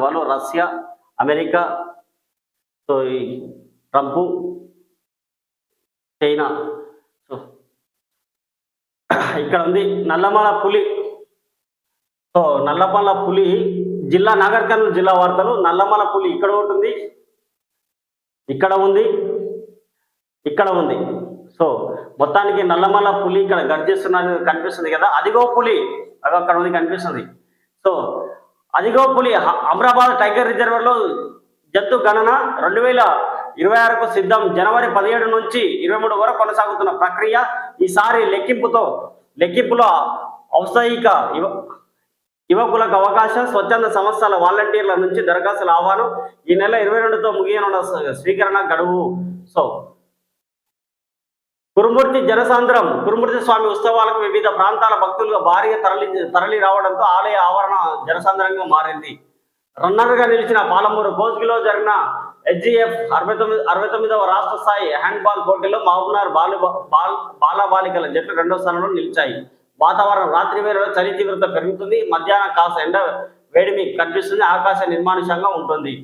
వాళ్ళు Russia, America, so ఈ Trump, China. So ఇక్కడ ఉంది నల్లమల పులి. సో నల్లమల పులి జిల్లా నాగర్ కర్నూలు జిల్లా వార్తలు. నల్లమల పులి ఇక్కడ ఉంటుంది, ఇక్కడ ఉంది, ఇక్కడ ఉంది. సో మొత్తానికి నల్లమల పులి ఇక్కడ గర్జిస్తున్నది కనిపిస్తుంది కదా, అదిగో పులి అది అక్కడ ఉంది కనిపిస్తుంది. సో అదిగో పులి అమరాబాద్ టైగర్ రిజర్వర్లో జంతు గణన 2026కు సిద్ధం. జనవరి 17 నుంచి 23 వరకు కొనసాగుతున్న ప్రక్రియ. ఈసారి లెక్కింపులో ఔత్సాహిక యువకులకు అవకాశం. స్వచ్ఛంద సంస్థల వాలంటీర్ల నుంచి దరఖాస్తుల ఆహ్వానం. ఈ నెల 22తో ముగియనున్న స్వీకరణ గడువు. సో కురుమూర్తి జనసాంద్రం. కురుమూర్తి స్వామి ఉత్సవాలకు వివిధ ప్రాంతాల భక్తులుగా భారీగా తరలి రావడంతో ఆలయ ఆవరణ జనసాంద్రంగా మారింది. రన్నర్గా నిలిచిన పాలమూరు కోస్గిలో జరిగిన హెచ్జిఎఫ్ 69వ రాష్ట్ర స్థాయి హ్యాండ్బాల్ పోటీలో మహబూబ్నగర్ బాలబాలికల జట్లు 2వ స్థానంలో నిలిచాయి. వాతావరణం రాత్రి వేళలో చలి తీవ్రత పెరుగుతుంది. మధ్యాహ్నం కాస్త ఎండ వేడిమి కనిపిస్తుంది. ఆకాశం నిర్మానుషంగా ఉంటుంది.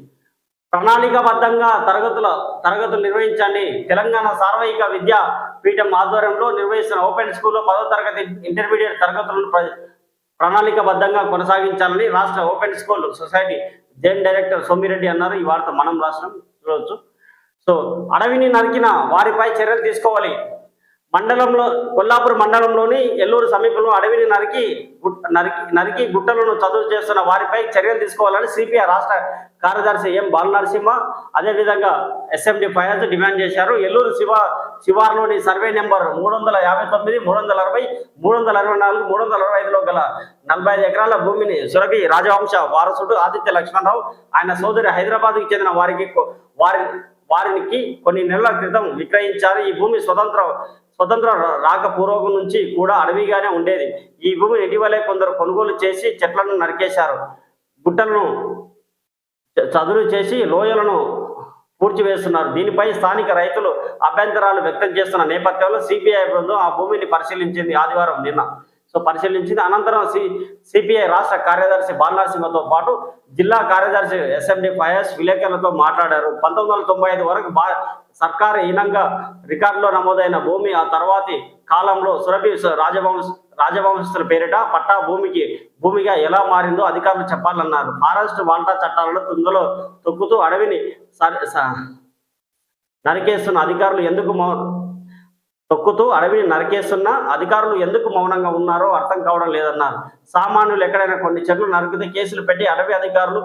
ప్రణాళికాబద్ధంగా తరగతులు నిర్వహించండి. తెలంగాణ సార్వత్రిక విద్యా పీఠం ఆధ్వర్యంలో నిర్వహిస్తున్న ఓపెన్ స్కూల్లో 10వ తరగతి ఇంటర్మీడియట్ తరగతులను ప్రణాళికాబద్ధంగా కొనసాగించాలని రాష్ట్ర open school society Jain director Somireddy అన్నారు. ఈ వార్త మనం రాష్ట్రం చూడవచ్చు. సో అడవిని నరికిన వారిపై చర్యలు తీసుకోవాలి. కొల్లాపూర్ మండలంలోని ఎల్లూరు సమీపంలో అడవిని నరికి గుట్టలను చదువు చేస్తున్న వారిపై చర్యలు తీసుకోవాలని సిపిఐ రాష్ట్ర కార్యదర్శి ఎం బాలనరసింహ, అదేవిధంగా ఎస్ఎండి ఫయాజ్ డిమాండ్ చేశారు. ఎల్లూరు శివార్లోని సర్వే నెంబర్ 359, 360, 324, 325లో గల 45 ఎకరాల భూమిని సురభి రాజవంశ వారసుడు ఆదిత్య లక్ష్మణరావు ఆయన సోదరి హైదరాబాద్కి చెందిన వారికి కొన్ని నెలల క్రితం విక్రయించారు. ఈ భూమి స్వతంత్ర రాక పూర్వకం నుంచి కూడా అడవిగానే ఉండేది. ఈ భూమిని ఇటీవలే కొందరు కొనుగోలు చేసి చెట్లను నరికేశారు. గుట్టలను చదును చేసి లోయలను పూడ్చివేస్తున్నారు. దీనిపై స్థానిక రైతులు అభ్యంతరాలు వ్యక్తం చేస్తున్న నేపథ్యంలో సిపిఐ బృందం ఆ భూమిని పరిశీలించింది ఆదివారం నిన్న. పరిశీలించింది. అనంతరం సిపిఐ రాష్ట్ర కార్యదర్శి బాలనరసింహతో పాటు జిల్లా కార్యదర్శి ఎస్ఎండి ఫయాజ్ విలేకరులతో మాట్లాడారు. 1995 వరకు సర్కారు ఈనంగా రికార్డులో నమోదైన భూమి ఆ తర్వాతి కాలంలో సురభి రాజవంశస్థుల పేరిట పట్టా భూమిగా ఎలా మారిందో అధికారులు చెప్పాలన్నారు. ఫారెస్ట్ వాటా చట్టాలను తుంగలో తొక్కుతూ అడవిని నరికేస్తున్న అధికారులు ఎందుకు మౌనంగా ఉన్నారో అర్థం కావడం లేదన్నారు. సామాన్యులు ఎక్కడైనా కొన్ని చెట్లు నరికితే కేసులు పెట్టి అడవి అధికారులు